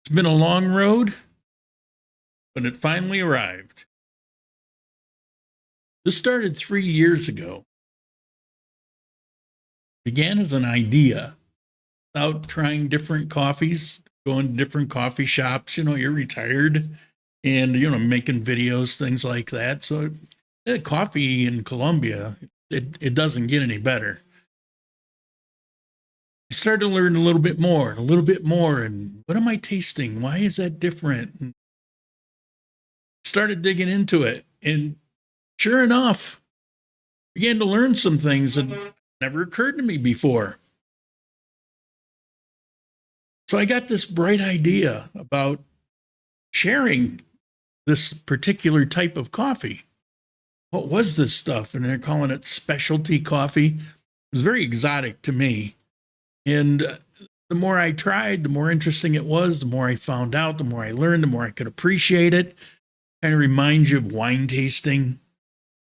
It's been a long road, but it finally arrived. This started 3 years ago. Began as an idea about trying different coffees, going to different coffee shops. You're retired and, making videos, things like that. So, coffee in Colombia, it doesn't get any better. I started to learn a little bit more and a little bit more. And what am I tasting? Why is that different? And started digging into it. And sure enough, began to learn some things that never occurred to me before. So I got this bright idea about sharing this particular type of coffee. What was this stuff? And they're calling it specialty coffee. It was very exotic to me. And the more I tried, the more interesting it was, the more I found out, the more I learned, the more I could appreciate it. Kind of reminds you of wine tasting,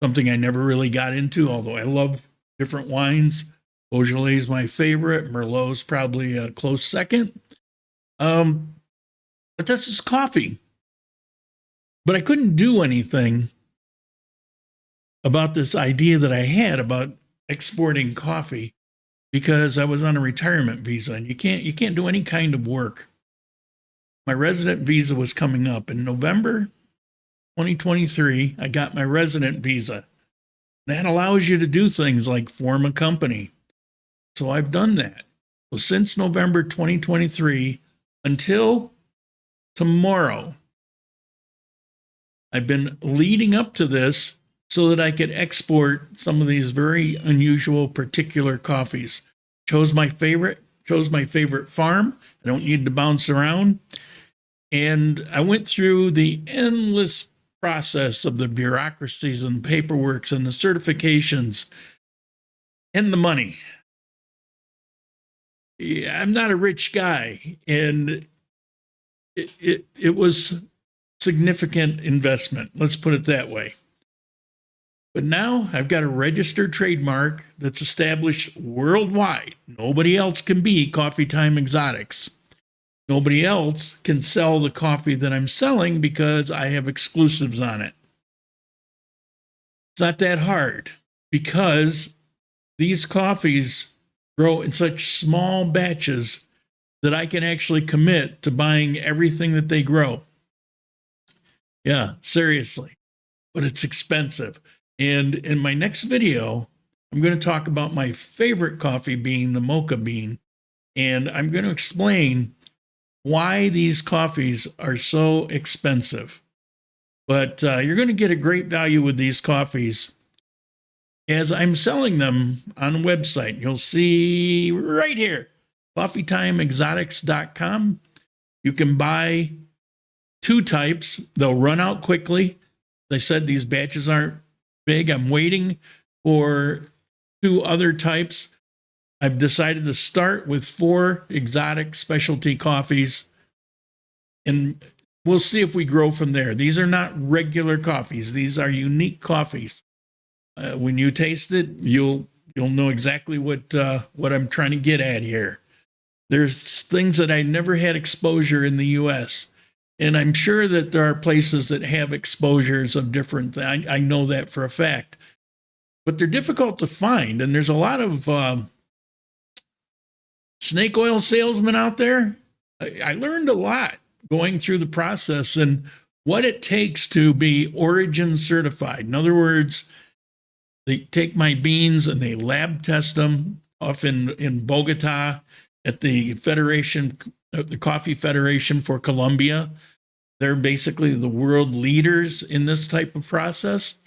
something I never really got into, although I love different wines. Beaujolais is my favorite. Merlot's probably a close second. But that's just coffee. But I couldn't do anything about this idea that I had about exporting coffee because I was on a retirement visa, and you can't do any kind of work. My resident visa was coming up in November 2023. I got my resident visa. That allows you to do things like form a company. So I've done that. So since November 2023 until tomorrow, I've been leading up to this so that I could export some of these very unusual particular coffees. Chose my favorite farm. I don't need to bounce around. And I went through the endless process of the bureaucracies and paperworks and the certifications and the money. I'm not a rich guy, and it was significant investment. Let's put it that way. But now I've got a registered trademark that's established worldwide. Nobody else can be Coffee Time Exotics. Nobody else can sell the coffee that I'm selling because I have exclusives on it. It's not that hard because these coffees grow in such small batches that I can actually commit to buying everything that they grow. Yeah, seriously. But it's expensive. And in my next video, I'm going to talk about my favorite coffee bean, the mocha bean. And I'm going to explain why these coffees are so expensive. But you're going to get a great value with these coffees as I'm selling them on a website. You'll see right here, coffeetimeexotics.com. You can buy 2 types. They'll run out quickly. As I said, these batches aren't big. I'm waiting for 2 other types. I've decided to start with 4 exotic specialty coffees, and we'll see if we grow from there. These are not regular coffees. These are unique coffees. When you taste it, you'll know exactly what I'm trying to get at here. There's things that I never had exposure in the U.S., and I'm sure that there are places that have exposures of different things. I know that for a fact. But they're difficult to find, and there's a lot of snake oil salesmen out there. I learned a lot going through the process and what it takes to be origin certified. In other words, they take my beans and they lab test them off in Bogota at the Federation, the Coffee Federation for Colombia. They're basically the world leaders in this type of process.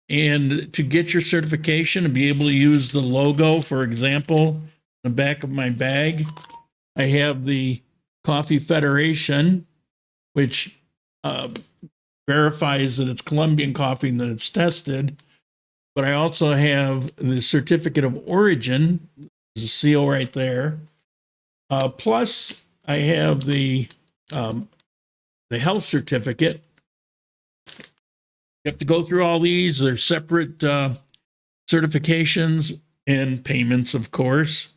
And to get your certification and be able to use the logo, for example, in the back of my bag, I have the Coffee Federation, which verifies that it's Colombian coffee and that it's tested. But I also have the certificate of origin. There's a seal right there. Plus, I have the health certificate. You have to go through all these. They're separate certifications and payments, of course.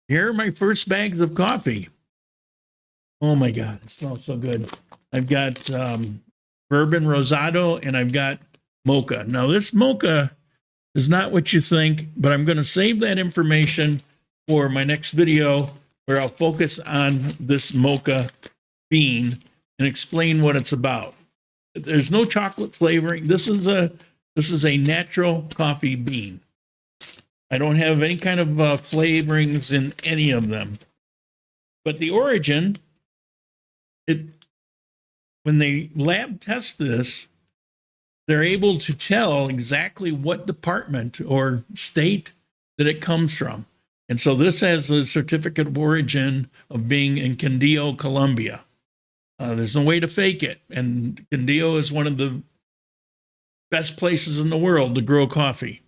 Here are my first bags of coffee. Oh my God, it smells so good. I've got bourbon rosado and I've got mocha. Now, this mocha is not what you think, but I'm going to save that information for my next video where I'll focus on this mocha bean and explain what it's about. There's no chocolate flavoring. This is a natural coffee bean. I don't have any kind of flavorings in any of them. But the origin, when they lab test this, they're able to tell exactly what department or state that it comes from. And so this has a certificate of origin of being in Quindío, Colombia. There's no way to fake it. And Quindío is one of the best places in the world to grow coffee.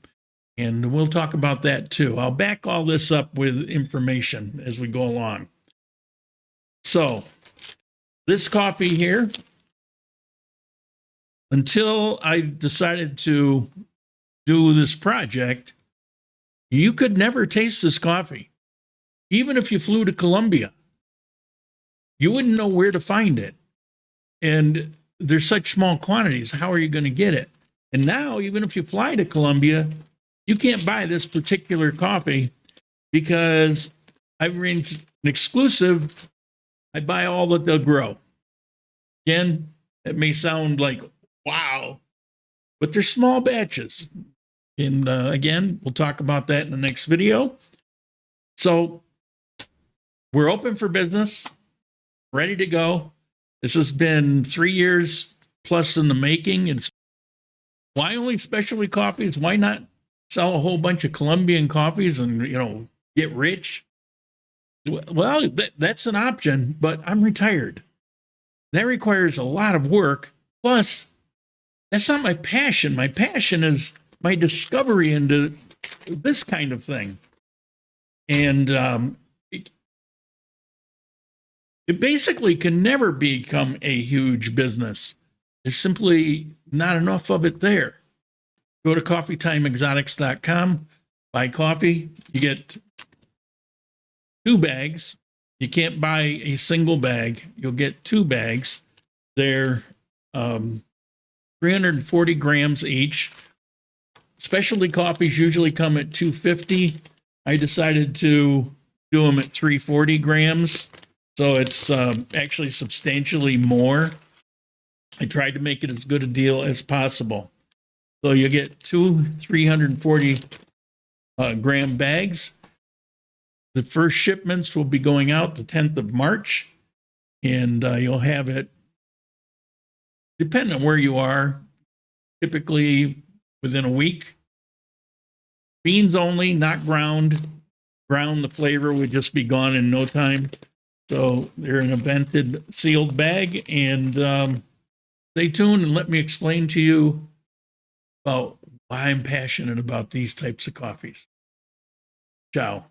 And we'll talk about that too. I'll back all this up with information as we go along. So this coffee here, until I decided to do this project, you could never taste this coffee. Even if you flew to Colombia, you wouldn't know where to find it. And there's such small quantities. How are you going to get it? And now, even if you fly to Colombia, you can't buy this particular coffee because I've arranged an exclusive. I buy all that they'll grow. Again, it may sound like, wow, but they're small batches. And again, we'll talk about that in the next video. So we're open for business, ready to go. This has been 3 years plus in the making. It's why only specialty coffees? Why not sell a whole bunch of Colombian coffees and, get rich? Well, that's an option, but I'm retired. That requires a lot of work. Plus, that's not my passion. My passion is my discovery into this kind of thing. And it basically can never become a huge business. There's simply not enough of it there. Go to coffeetimeexotics.com, buy coffee. You get 2 bags. You can't buy a single bag. You'll get 2 bags. They're 340 grams each. Specialty coffees usually come at 250. I decided to do them at 340 grams. So it's actually substantially more. I tried to make it as good a deal as possible. So you get 2 340 gram bags. The first shipments will be going out the 10th of March, and you'll have it, depending on where you are, typically within a week. Beans only, not ground. Ground, the flavor would just be gone in no time. So they're in a vented, sealed bag, and stay tuned and let me explain to you about why I'm passionate about these types of coffees. Ciao.